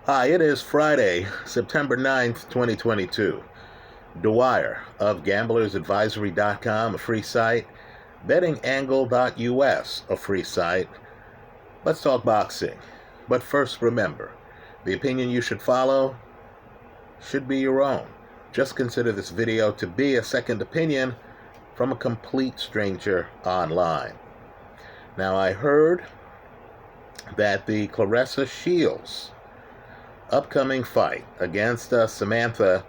Hi, it is Friday, September 9th, 2022. Dwyer of gamblersadvisory.com, a free site, bettingangle.us, a free site. Let's talk boxing. But first, remember, the opinion you should follow should be your own. Just consider this video to be a second opinion from a complete stranger online. Now, I heard that the Claressa Shields upcoming fight against Samantha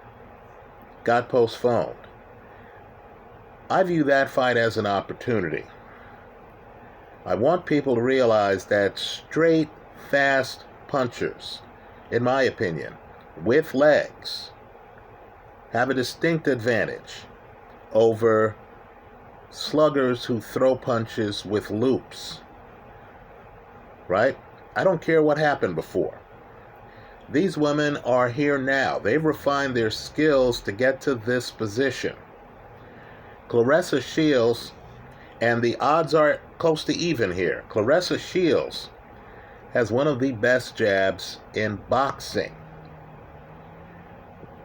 got postponed. I view that fight as an opportunity. I want people to realize that straight, fast punchers, in my opinion, with legs, have a distinct advantage over sluggers who throw punches with loops. Right? I don't care what happened before. These women are here now. They've refined their skills to get to this position. Claressa Shields, and the odds are close to even here. Claressa Shields has one of the best jabs in boxing.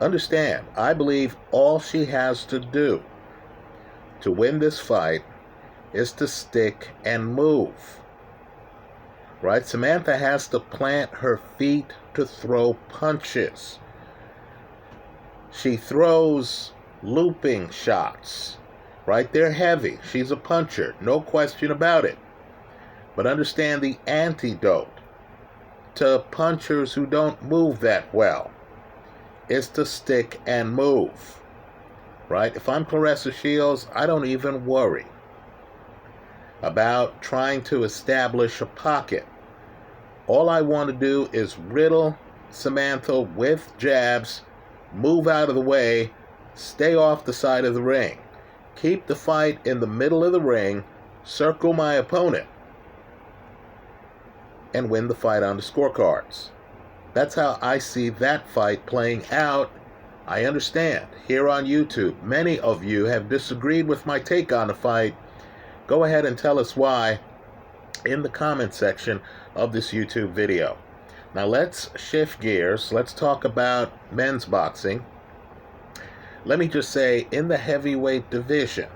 Understand, I believe all she has to do to win this fight is to stick and move. Right? Samantha has to plant her feet to throw punches. She throws looping shots. Right? They're heavy. She's a puncher. No question about it. But understand the antidote to punchers who don't move that well is to stick and move. Right? If I'm Claressa Shields, I don't even worry about trying to establish a pocket. All I want to do is riddle Samantha with jabs, move out of the way, stay off the side of the ring, keep the fight in the middle of the ring, circle my opponent, and win the fight on the scorecards. That's how I see that fight playing out. I understand, here on YouTube, many of you have disagreed with my take on the fight. Go ahead and tell us why in the comment section of this YouTube video. Now let's shift gears. Let's talk about men's boxing. Let me just say, in the heavyweight division,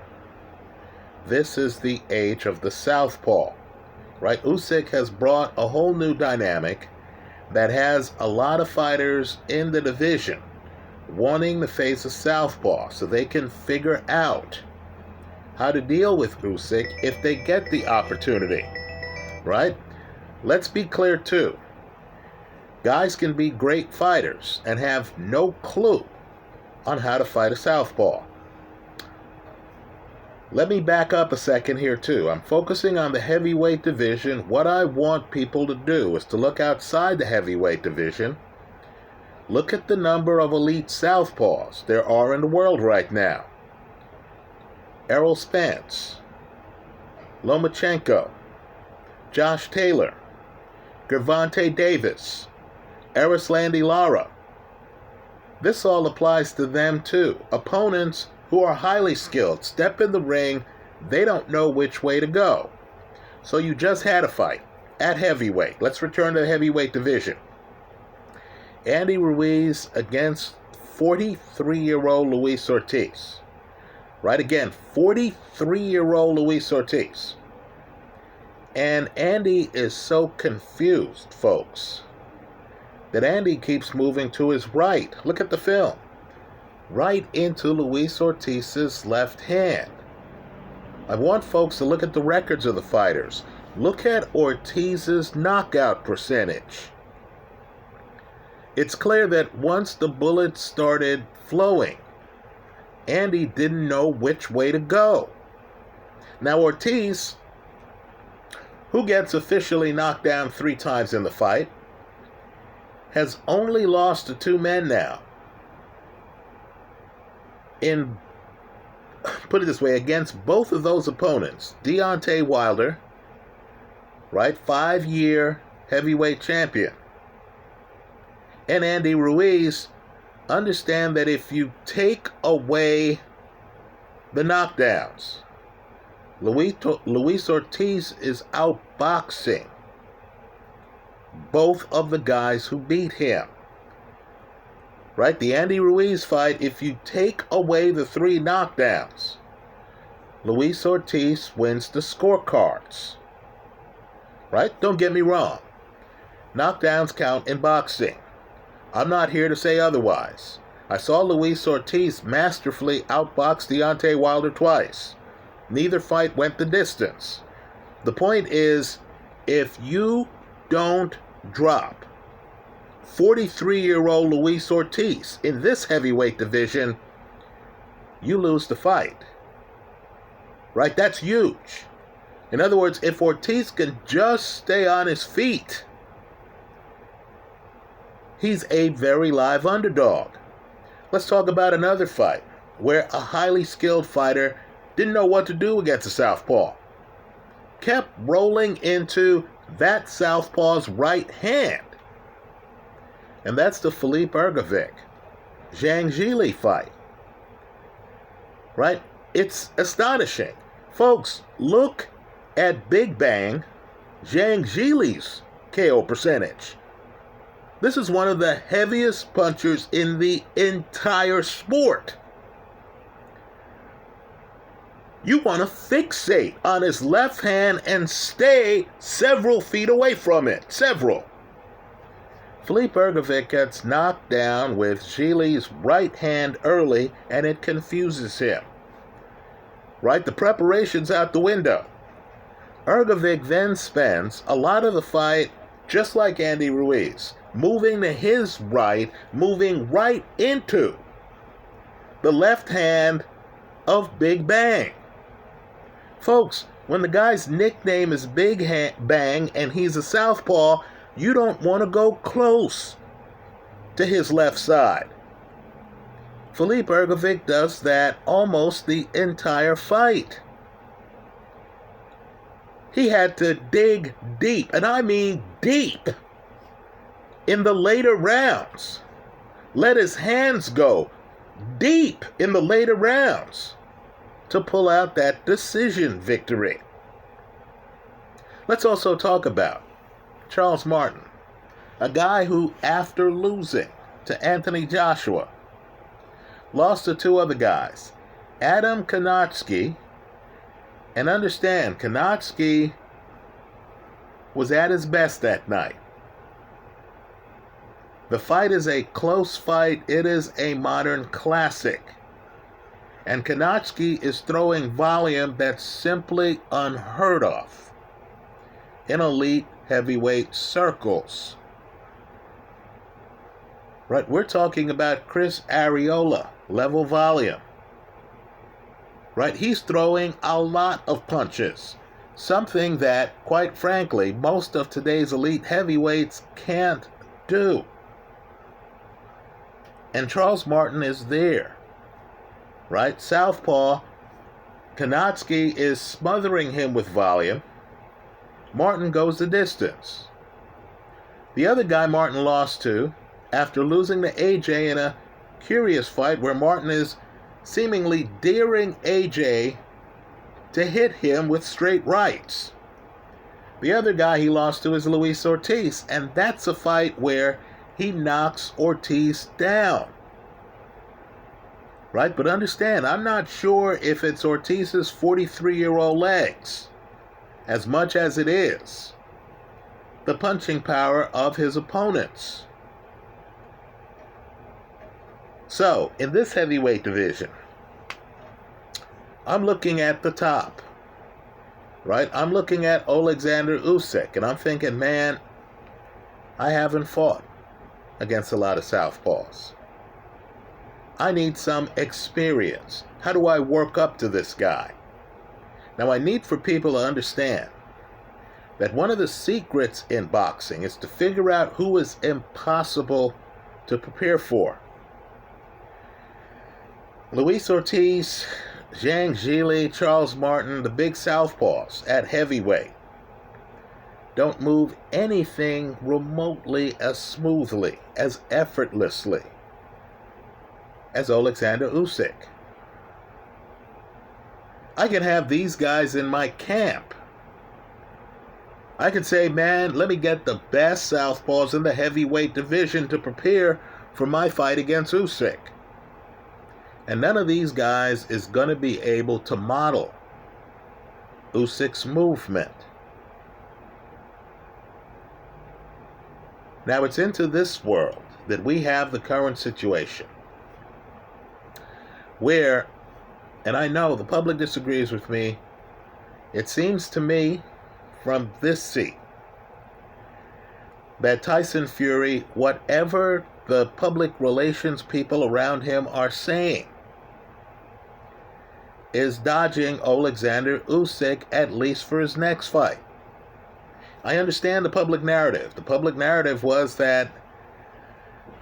this is the age of the southpaw. Right? Usyk has brought a whole new dynamic that has a lot of fighters in the division wanting to face a southpaw so they can figure out how to deal with Usyk if they get the opportunity. Right? Let's be clear too. Guys can be great fighters and have no clue on how to fight a southpaw. Let me back up a second here too. I'm focusing on the heavyweight division. What I want people to do is to look outside the heavyweight division. Look at the number of elite southpaws there are in the world right now. Errol Spence, Lomachenko, Josh Taylor, Gervonta Davis, Erislandy Lara. This all applies to them too. Opponents who are highly skilled step in the ring, they don't know which way to go. So you just had a fight at heavyweight. Let's return to the heavyweight division. Andy Ruiz against 43-year-old Luis Ortiz. Right, again, 43-year-old Luis Ortiz. And Andy is so confused, folks, that Andy keeps moving to his right. Look at the film. Right into Luis Ortiz's left hand. I want folks to look at the records of the fighters. Look at Ortiz's knockout percentage. It's clear that once the bullets started flowing, Andy didn't know which way to go. Now Ortiz, who gets officially knocked down 3 times in the fight, has only lost to 2 men now. Put it this way, against both of those opponents, Deontay Wilder, right, 5-year heavyweight champion, and Andy Ruiz, understand that if you take away the knockdowns, Luis Ortiz is outboxing both of the guys who beat him. Right? The Andy Ruiz fight, if you take away the 3 knockdowns, Luis Ortiz wins the scorecards. Right? Don't get me wrong. Knockdowns count in boxing. I'm not here to say otherwise. I saw Luis Ortiz masterfully outbox Deontay Wilder twice. Neither fight went the distance. The point is, if you don't drop 43-year-old Luis Ortiz in this heavyweight division, you lose the fight. Right? That's huge. In other words, if Ortiz can just stay on his feet, he's a very live underdog. Let's talk about another fight where a highly skilled fighter didn't know what to do against a southpaw. Kept rolling into that southpaw's right hand. And that's the Filip Hrgovic-Zhang fight. Right? It's astonishing. Folks, look at Big Bang Zhang Zhilei's KO percentage. This is one of the heaviest punchers in the entire sport. You want to fixate on his left hand and stay several feet away from it. Several. Filip Hrgovic gets knocked down with Zhilei's right hand early, and it confuses him. Right? The preparation's out the window. Hrgovic then spends a lot of the fight, just like Andy Ruiz, moving to his right, moving right into the left hand of Big Bang. Folks, when the guy's nickname is Big Bang and he's a southpaw, you don't want to go close to his left side. Filip Hrgovic does that almost the entire fight. He had to dig deep, and I mean deep, in the later rounds. Let his hands go deep in the later rounds to pull out that decision victory. Let's also talk about Charles Martin, a guy who, after losing to Anthony Joshua, lost to 2 other guys, Adam Konatsky. And understand, Konatsky was at his best that night. The fight is a close fight. It is a modern classic. And Konatsky is throwing volume that's simply unheard of in elite heavyweight circles. Right? We're talking about Chris Arreola level volume. Right? He's throwing a lot of punches. Something that, quite frankly, most of today's elite heavyweights can't do. And Charles Martin is there. Right? Southpaw. Konatsky is smothering him with volume. Martin goes the distance. The other guy Martin lost to, after losing to AJ in a curious fight where Martin is seemingly daring AJ to hit him with straight rights. The other guy he lost to is Luis Ortiz, and that's a fight where he knocks Ortiz down. Right? But understand, I'm not sure if it's Ortiz's 43-year-old legs as much as it is the punching power of his opponents. So, in this heavyweight division, I'm looking at the top, right? I'm looking at Alexander Usyk, and I'm thinking, man, I haven't fought against a lot of southpaws. I need some experience. How do I work up to this guy? Now, I need for people to understand that one of the secrets in boxing is to figure out who is impossible to prepare for. Luis Ortiz, Zhang Zhilei, Charles Martin, the big southpaws at heavyweight, don't move anything remotely as smoothly, as effortlessly as Alexander Usyk. I can have these guys in my camp, I could say, man, let me get the best southpaws in the heavyweight division to prepare for my fight against Usyk. And none of these guys is going to be able to model Usyk's movement. Now it's into this world that we have the current situation where, and I know the public disagrees with me, it seems to me from this seat that Tyson Fury, whatever the public relations people around him are saying, is dodging Alexander Usyk, at least for his next fight. I understand the public narrative. The public narrative was that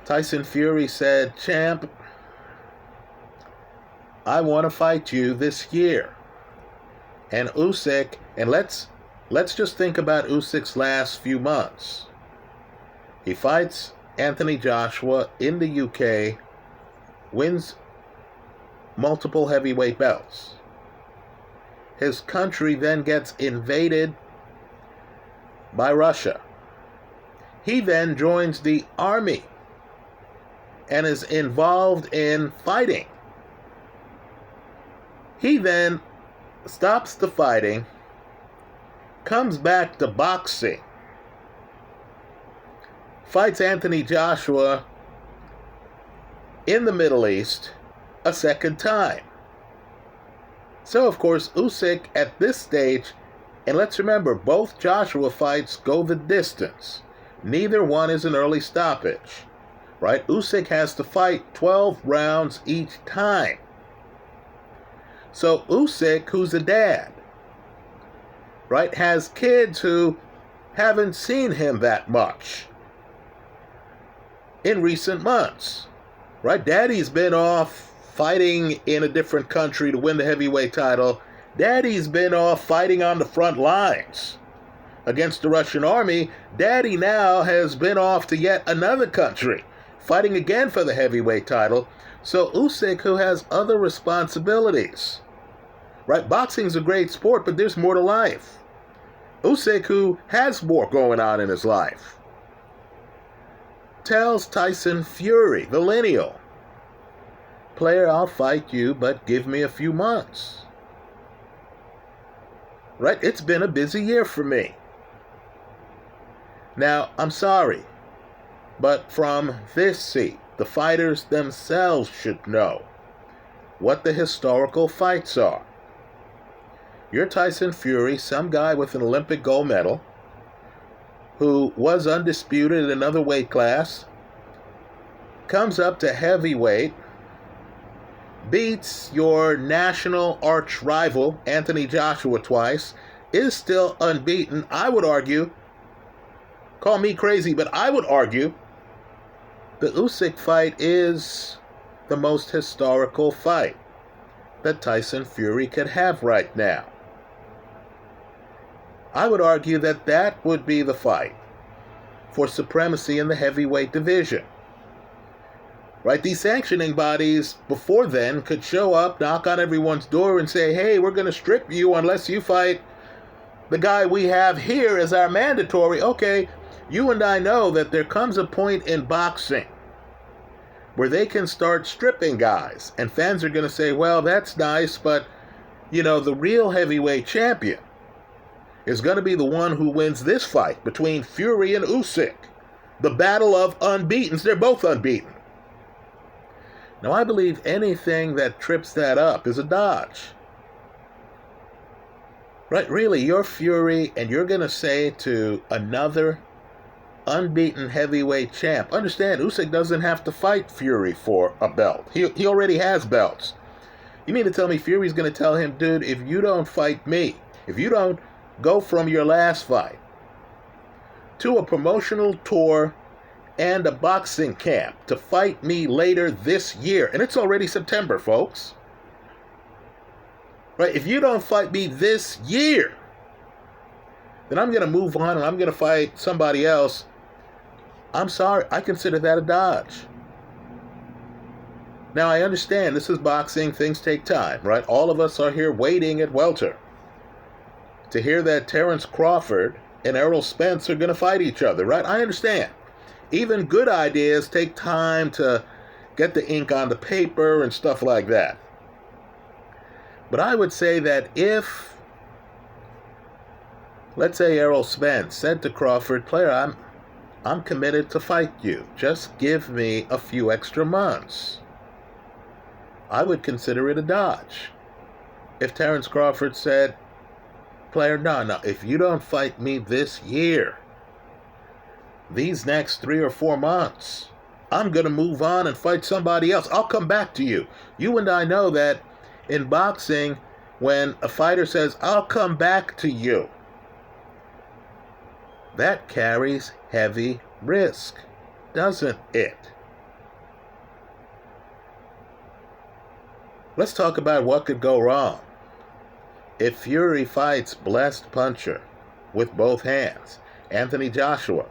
Tyson Fury said, "Champ, I want to fight you this year." And Usyk, and let's just think about Usyk's last few months. He fights Anthony Joshua in the UK, wins multiple heavyweight belts. His country then gets invaded by Russia. He then joins the army and is involved in fighting. He then stops the fighting, comes back to boxing, fights Anthony Joshua in the Middle East a second time. So, of course, Usyk at this stage, and let's remember, both Joshua fights go the distance. Neither one is an early stoppage, right? Usyk has to fight 12 rounds each time. So Usyk, who's a dad, right, has kids who haven't seen him that much in recent months, right? Daddy's been off fighting in a different country to win the heavyweight title. Daddy's been off fighting on the front lines against the Russian army. Daddy now has been off to yet another country, fighting again for the heavyweight title. So Usyk, who has other responsibilities, right? Boxing's a great sport, but there's more to life. Usyk, who has more going on in his life, tells Tyson Fury, the lineal, "Player, I'll fight you, but give me a few months." Right? It's been a busy year for me. Now, I'm sorry, but from this seat, the fighters themselves should know what the historical fights are. You're Tyson Fury, some guy with an Olympic gold medal, who was undisputed in another weight class, comes up to heavyweight, beats your national arch rival, Anthony Joshua, twice, is still unbeaten. I would argue, call me crazy, but I would argue the Usyk fight is the most historical fight that Tyson Fury could have right now. I would argue that that would be the fight for supremacy in the heavyweight division. Right? These sanctioning bodies before then could show up, knock on everyone's door and say, "Hey, we're going to strip you unless you fight the guy we have here as our mandatory." Okay, you and I know that there comes a point in boxing where they can start stripping guys. And fans are going to say, "Well, that's nice, but, the real heavyweight champion is going to be the one who wins this fight between Fury and Usyk. The battle of unbeatens." They're both unbeaten. Now, I believe anything that trips that up is a dodge. Right? Really, you're Fury, and you're going to say to another unbeaten heavyweight champ, understand, Usyk doesn't have to fight Fury for a belt. He already has belts. You mean to tell me Fury's going to tell him, "Dude, if you don't fight me, if you don't go from your last fight to a promotional tour and a boxing camp to fight me later this year," and it's already September, folks, right? "If you don't fight me this year, then I'm going to move on and I'm going to fight somebody else." I'm sorry, I consider that a dodge. Now, I understand this is boxing, things take time, right? All of us are here waiting at welter to hear that Terence Crawford and Errol Spence are going to fight each other, right? I understand. Even good ideas take time to get the ink on the paper and stuff like that. But I would say that if, let's say Errol Spence said to Crawford, player, I'm committed to fight you. Just give me a few extra months. I would consider it a dodge. If Terence Crawford said, player, no, if you don't fight me this year, these next 3 or 4 months, I'm going to move on and fight somebody else. I'll come back to you. You and I know that in boxing, when a fighter says, I'll come back to you, that carries heavy risk, doesn't it? Let's talk about what could go wrong. If Fury fights blessed puncher with both hands, Anthony Joshua,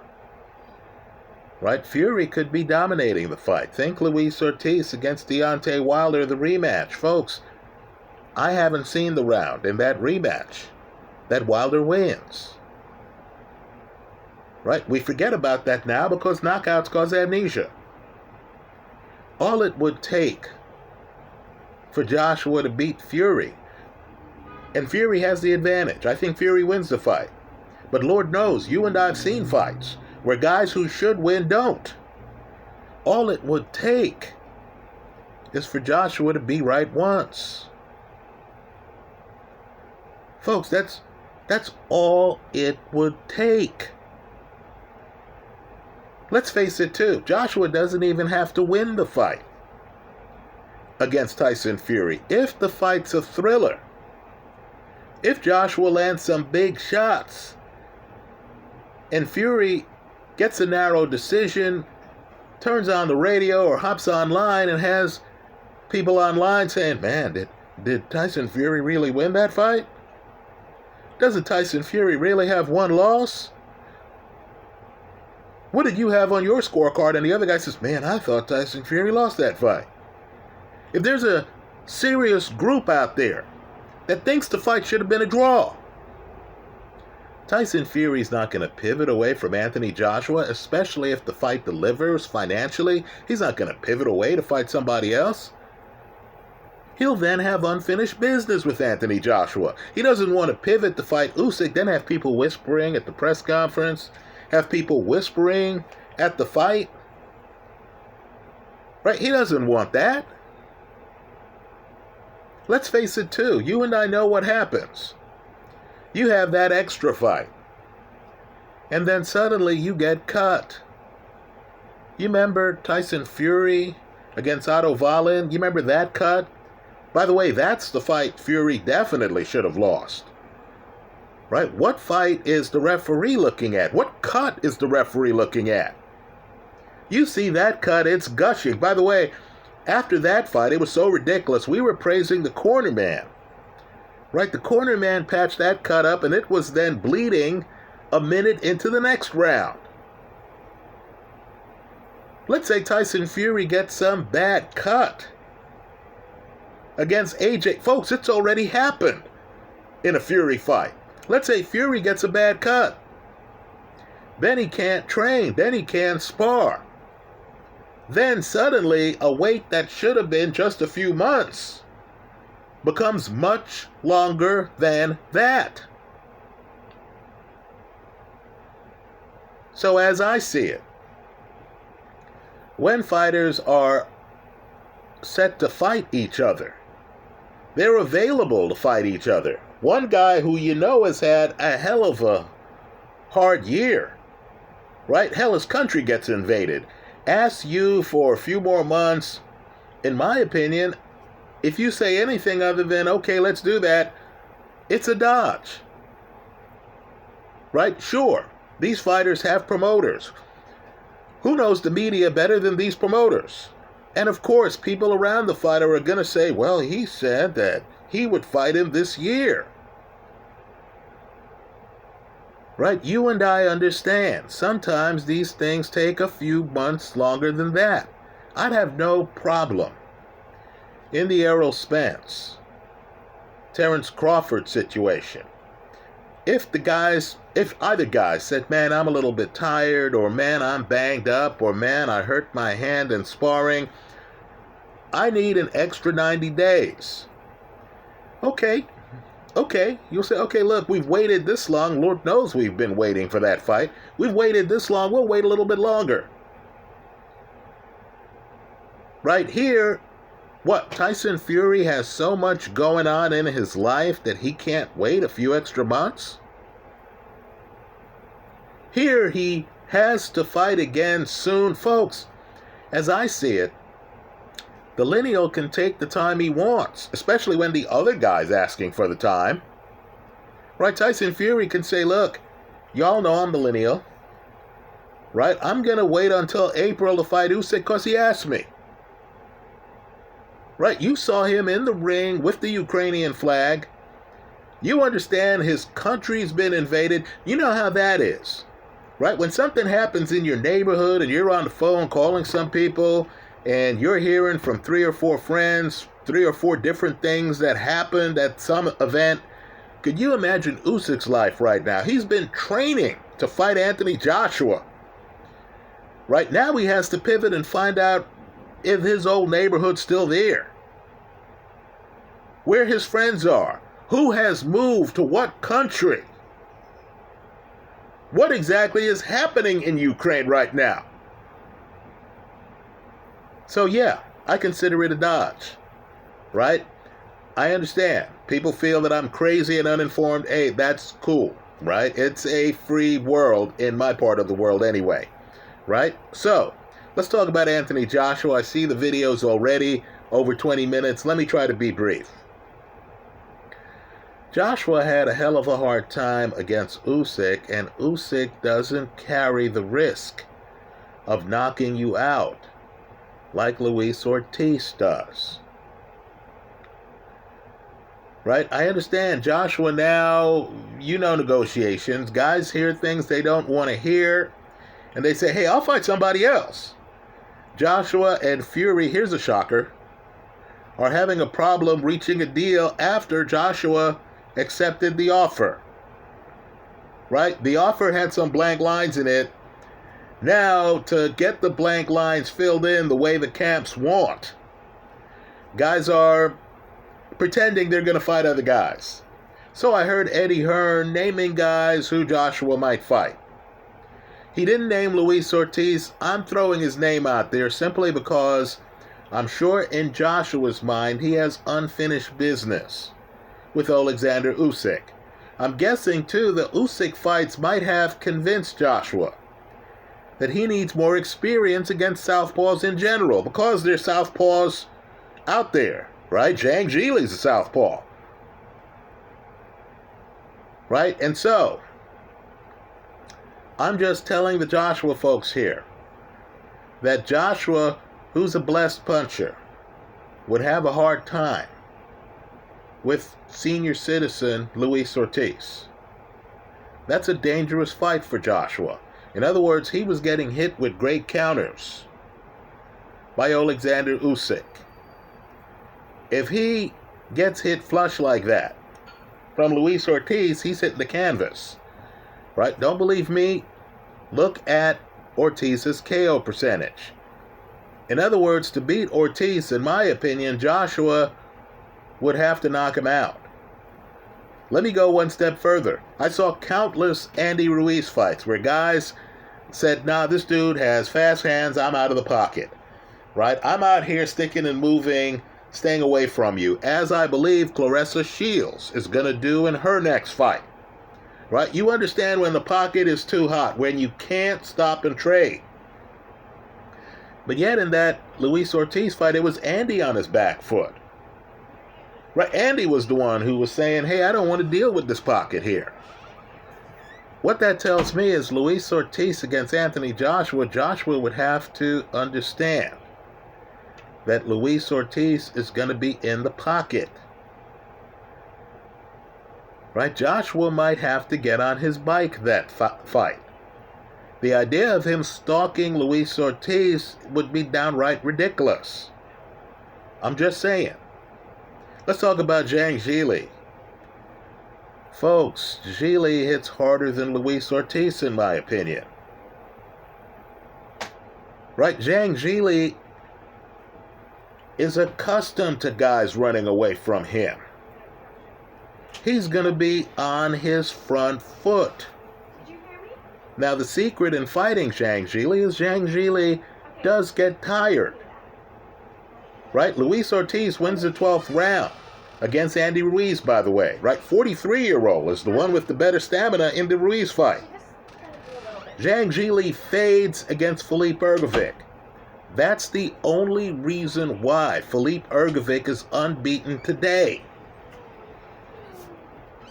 right? Fury could be dominating the fight. Think Luis Ortiz against Deontay Wilder, the rematch. Folks, I haven't seen the round in that rematch that Wilder wins. Right? We forget about that now because knockouts cause amnesia. All it would take for Joshua to beat Fury, and Fury has the advantage. I think Fury wins the fight. But Lord knows, you and I have seen fights where guys who should win don't. All it would take is for Joshua to be right once. Folks, that's all it would take. Let's face it too, Joshua doesn't even have to win the fight against Tyson Fury. If the fight's a thriller, if Joshua lands some big shots and Fury gets a narrow decision, turns on the radio or hops online and has people online saying, man, did Tyson Fury really win that fight? Doesn't Tyson Fury really have one loss? What did you have on your scorecard? And the other guy says, man, I thought Tyson Fury lost that fight. If there's a serious group out there that thinks the fight should have been a draw, Tyson Fury's not going to pivot away from Anthony Joshua, especially if the fight delivers financially. He's not going to pivot away to fight somebody else. He'll then have unfinished business with Anthony Joshua. He doesn't want to pivot to fight Usyk, then have people whispering at the press conference, have people whispering at the fight. Right? He doesn't want that. Let's face it too, you and I know what happens. You have that extra fight, and then suddenly you get cut. You remember Tyson Fury against Otto Wallin? You remember that cut? By the way, that's the fight Fury definitely should have lost. Right? What fight is the referee looking at? What cut is the referee looking at? You see that cut, it's gushing. By the way, after that fight, it was so ridiculous. We were praising the corner man. Right? The corner man patched that cut up, and it was then bleeding a minute into the next round. Let's say Tyson Fury gets some bad cut against AJ. Folks, it's already happened in a Fury fight. Let's say Fury gets a bad cut. Then he can't train. Then he can't spar. Then suddenly a wait that should have been just a few months becomes much longer than that. So as I see it, when fighters are set to fight each other, they're available to fight each other. One guy who you know has had a hell of a hard year, right? Hell, his country gets invaded. Asks you for a few more months. In my opinion, if you say anything other than, okay, let's do that, it's a dodge. Right? Sure, these fighters have promoters. Who knows the media better than these promoters? And of course, people around the fighter are going to say, well, he said that he would fight him this year. Right? You and I understand. Sometimes these things take a few months longer than that. I'd have no problem in the Errol Spence, Terence Crawford situation if either guy said, man, I'm a little bit tired, or man, I'm banged up, or man, I hurt my hand in sparring, I need an extra 90 days. Okay, you'll say, okay, look, we've waited this long. Lord knows we've been waiting for that fight. We've waited this long. We'll wait a little bit longer. Right here, what? Tyson Fury has so much going on in his life that he can't wait a few extra months? Here he has to fight again soon. Folks, as I see it, the lineal can take the time he wants, especially when the other guy's asking for the time. Right? Tyson Fury can say, look, y'all know I'm the lineal. Right? I'm going to wait until April to fight Usyk because he asked me. Right? You saw him in the ring with the Ukrainian flag. You understand his country's been invaded. You know how that is. Right? When something happens in your neighborhood and you're on the phone calling some people, and you're hearing from 3 or 4 friends, 3 or 4 different things that happened at some event. Could you imagine Usyk's life right now? He's been training to fight Anthony Joshua. Right now he has to pivot and find out if his old neighborhood's still there, where his friends are, who has moved to what country, what exactly is happening in Ukraine right now. So yeah, I consider it a dodge, right? I understand. People feel that I'm crazy and uninformed. Hey, that's cool, right? It's a free world in my part of the world anyway, right? So let's talk about Anthony Joshua. I see the videos already, over 20 minutes. Let me try to be brief. Joshua had a hell of a hard time against Usyk, and Usyk doesn't carry the risk of knocking you out like Luis Ortiz does. Right? I understand Joshua now, negotiations. Guys hear things they don't want to hear, and they say, hey, I'll fight somebody else. Joshua and Fury, here's a shocker, are having a problem reaching a deal after Joshua accepted the offer. Right? The offer had some blank lines in it. Now, to get the blank lines filled in the way the camps want, guys are pretending they're going to fight other guys. So I heard Eddie Hearn naming guys who Joshua might fight. He didn't name Luis Ortiz. I'm throwing his name out there simply because I'm sure in Joshua's mind he has unfinished business with Alexander Usyk. I'm guessing, too, the Usyk fights might have convinced Joshua that he needs more experience against Southpaws in general, because there's Southpaws out there, right? Zhang Geely's a Southpaw. Right? And so, I'm just telling the Joshua folks here that Joshua, who's a blessed puncher, would have a hard time with senior citizen Luis Ortiz. That's a dangerous fight for Joshua. In other words, he was getting hit with great counters by Alexander Usyk. If he gets hit flush like that from Luis Ortiz, he's hitting the canvas. Right? Don't believe me? Look at Ortiz's KO percentage. In other words, to beat Ortiz, in my opinion, Joshua would have to knock him out. Let me go one step further. I saw countless Andy Ruiz fights where guys said, nah, this dude has fast hands, I'm out of the pocket. Right? I'm out here sticking and moving, staying away from you, as I believe Claressa Shields is going to do in her next fight. Right? You understand when the pocket is too hot, when you can't stop and trade. But yet in that Luis Ortiz fight, it was Andy on his back foot. Right? Andy was the one who was saying, hey, I don't want to deal with this pocket here. What that tells me is Luis Ortiz against Anthony Joshua, Joshua would have to understand that Luis Ortiz is going to be in the pocket. Right? Joshua might have to get on his bike that fight. The idea of him stalking Luis Ortiz would be downright ridiculous. I'm just saying. Let's talk about Zhang Geely. Folks, Gili hits harder than Luis Ortiz, in my opinion. Right? Zhang Gili is accustomed to guys running away from him. He's going to be on his front foot. Did you hear me? Now, the secret in fighting Zhang Gili is Zhang Gili does get tired. Right? Luis Ortiz wins the 12th round against Andy Ruiz, by the way. Right? 43-year-old is the one with the better stamina in the Ruiz fight. Zhang Gili fades against Filip Ergovic. That's the only reason why Filip Ergovic is unbeaten today.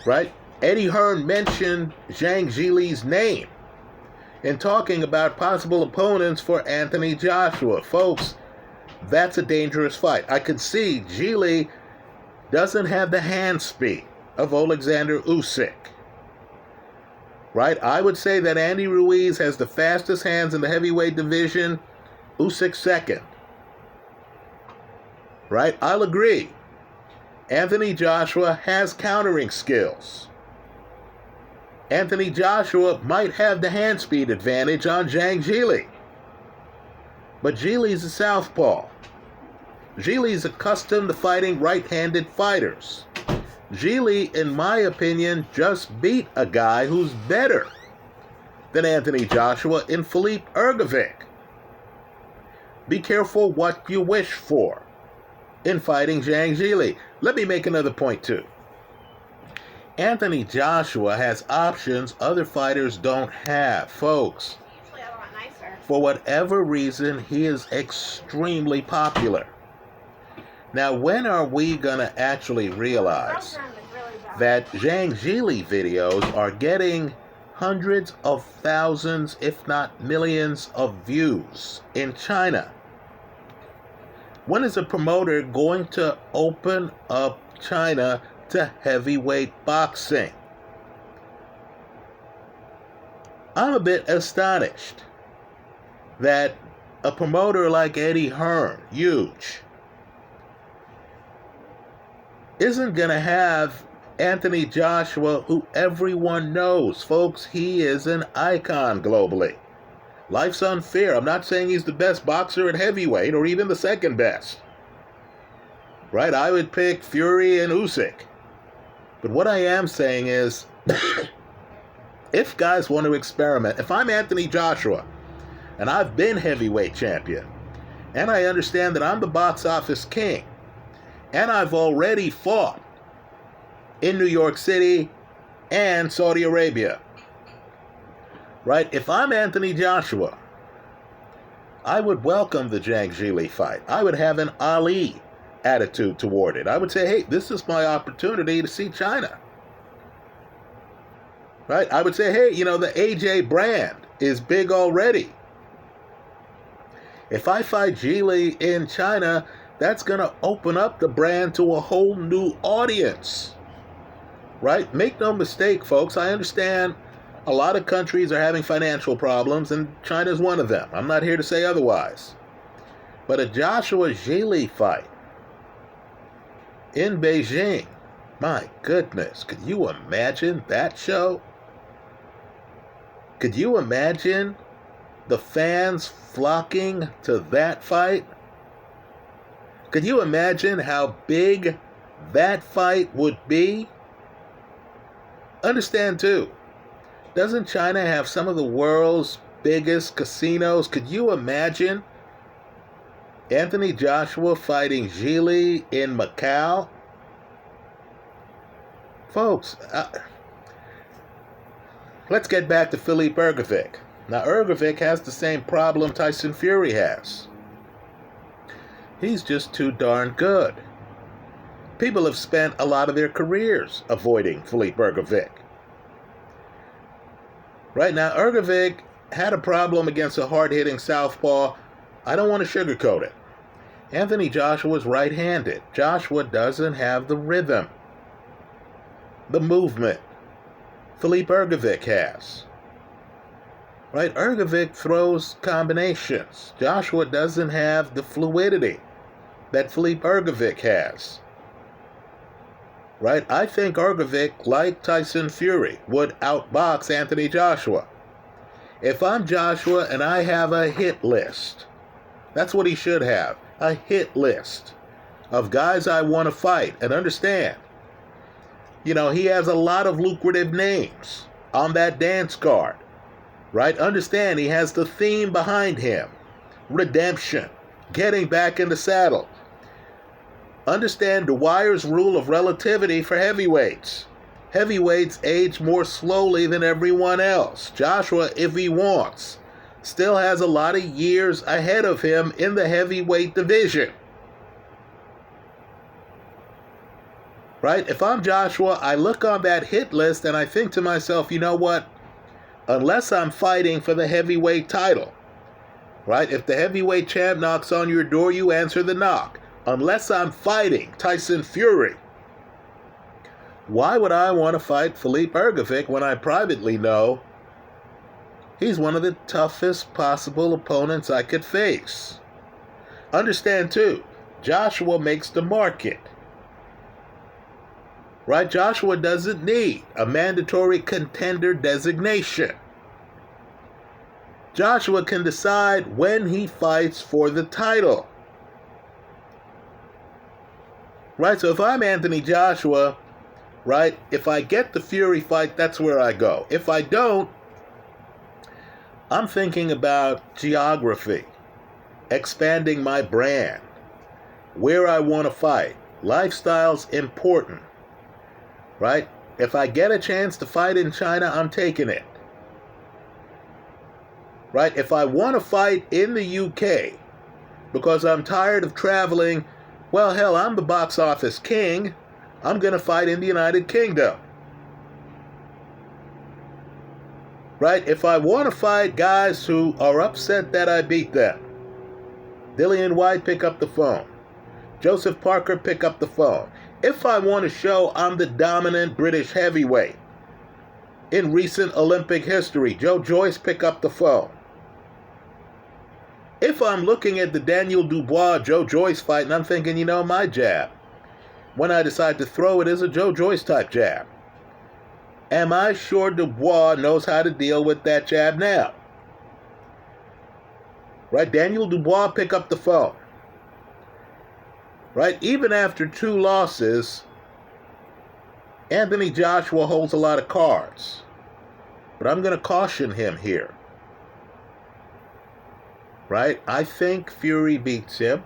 Right? Eddie Hearn mentioned Zhang Gili's name in talking about possible opponents for Anthony Joshua. Folks, that's a dangerous fight. I can see Gili doesn't have the hand speed of Alexander Usyk. Right? I would say that Andy Ruiz has the fastest hands in the heavyweight division. Usyk second. Right? I'll agree. Anthony Joshua has countering skills. Anthony Joshua might have the hand speed advantage on Zhang Gili. But Gili's a southpaw. Gili's accustomed to fighting right-handed fighters. Gili, in my opinion, just beat a guy who's better than Anthony Joshua in Filip Ergovic. Be careful what you wish for in fighting Zhang Gili. Let me make another point, too. Anthony Joshua has options other fighters don't have, folks. Usually a lot nicer. For whatever reason, he is extremely popular. Now, when are we going to actually realize that Zhang Gili videos are getting hundreds of thousands, if not millions, of views in China? When is a promoter going to open up China to heavyweight boxing? I'm a bit astonished that a promoter like Eddie Hearn, huge, isn't going to have Anthony Joshua, who everyone knows. Folks, he is an icon globally. Life's unfair. I'm not saying he's the best boxer at heavyweight or even the second best. Right? I would pick Fury and Usyk. But what I am saying is, if guys want to experiment, if I'm Anthony Joshua, and I've been heavyweight champion, and I understand that I'm the box office king, and I've already fought in New York City and Saudi Arabia, right? If I'm Anthony Joshua, I would welcome the Zhang Gili fight. I would have an Ali attitude toward it. I would say, hey, this is my opportunity to see China. Right? I would say, hey, the AJ brand is big already. If I fight Gili in China, that's going to open up the brand to a whole new audience. Right? Make no mistake, folks. I understand a lot of countries are having financial problems, and China's one of them. I'm not here to say otherwise. But a Joshua Gili fight in Beijing, my goodness, could you imagine that show? Could you imagine the fans flocking to that fight? Could you imagine how big that fight would be? Understand, too, doesn't China have some of the world's biggest casinos? Could you imagine Anthony Joshua fighting Gili in Macau? Folks, let's get back to Filip Ergovic. Now, Ergovic has the same problem Tyson Fury has. He's just too darn good. People have spent a lot of their careers avoiding Filip Ergovic. Right now, Ergovic had a problem against a hard-hitting southpaw. I don't want to sugarcoat it. Anthony Joshua's right-handed. Joshua doesn't have the rhythm, the movement Filip Ergovic has. Right? Ergovic throws combinations. Joshua doesn't have the fluidity that Filip Ergovic has. right? I think Ergovic, like Tyson Fury, would outbox Anthony Joshua. If I'm Joshua and I have a hit list, that's what he should have, a hit list of guys I want to fight. And understand, he has a lot of lucrative names on that dance card, right? Understand, he has the theme behind him. Redemption. Getting back in the saddle. Understand Dwyer's rule of relativity for heavyweights. Heavyweights age more slowly than everyone else. Joshua, if he wants, still has a lot of years ahead of him in the heavyweight division. Right? If I'm Joshua, I look on that hit list and I think to myself, you know what? Unless I'm fighting for the heavyweight title, right? If the heavyweight champ knocks on your door, you answer the knock. Unless I'm fighting Tyson Fury, why would I want to fight Filip Ergovic when I privately know he's one of the toughest possible opponents I could face? Understand too, Joshua makes the market. Right? Joshua doesn't need a mandatory contender designation. Joshua can decide when he fights for the title. Right? So if I'm Anthony Joshua, right, if I get the Fury fight, that's where I go. If I don't, I'm thinking about geography, expanding my brand, where I want to fight. Lifestyle's important. Right? If I get a chance to fight in China, I'm taking it. Right? If I want to fight in the UK because I'm tired of traveling, well, hell, I'm the box office king. I'm going to fight in the United Kingdom. Right? If I want to fight guys who are upset that I beat them, Dillian White, pick up the phone. Joseph Parker, pick up the phone. If I want to show I'm the dominant British heavyweight in recent Olympic history, Joe Joyce, pick up the phone. If I'm looking at the Daniel Dubois-Joe Joyce fight and I'm thinking, my jab, when I decide to throw it, is a Joe Joyce type jab. Am I sure Dubois knows how to deal with that jab now? Right? Daniel Dubois, pick up the phone. Right? Even after 2 losses, Anthony Joshua holds a lot of cards. But I'm going to caution him here. Right? I think Fury beats him.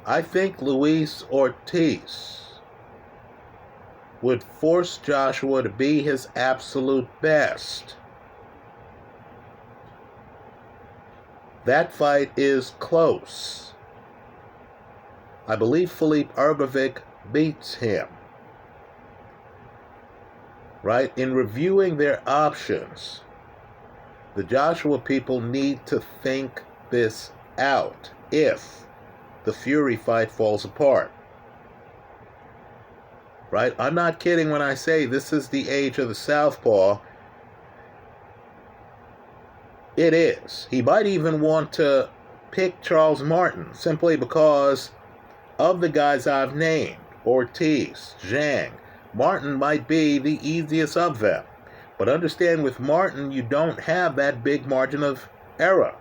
I think Luis Ortiz would force Joshua to be his absolute best. That fight is close. I believe Filip Ergovic beats him. Right? In reviewing their options, the Joshua people need to think this out if the Fury fight falls apart. Right? I'm not kidding when I say this is the age of the southpaw. It is. He might even want to pick Charles Martin simply because of the guys I've named, Ortiz, Zhang. Martin might be the easiest of them. But understand, with Martin, you don't have that big margin of error.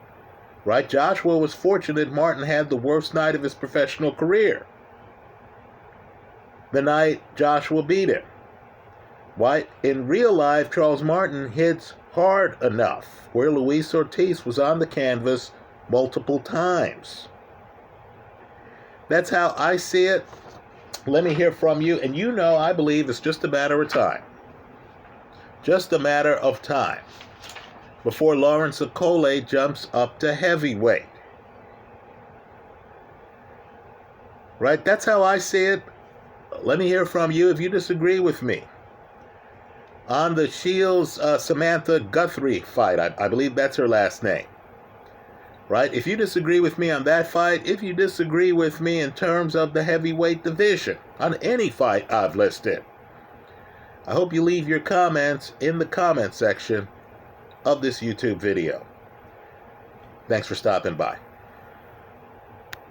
Right? Joshua was fortunate Martin had the worst night of his professional career. The night Joshua beat him. Right? In real life, Charles Martin hits hard enough, where Luis Ortiz was on the canvas multiple times. That's how I see it. Let me hear from you. And I believe it's just a matter of time. Just a matter of time before Lawrence Okolie jumps up to heavyweight. Right? That's how I see it. Let me hear from you if you disagree with me. On the Shields Samantha Guthrie fight, I believe that's her last name. Right? If you disagree with me on that fight, if you disagree with me in terms of the heavyweight division, on any fight I've listed, I hope you leave your comments in the comment section of this YouTube video. Thanks for stopping by.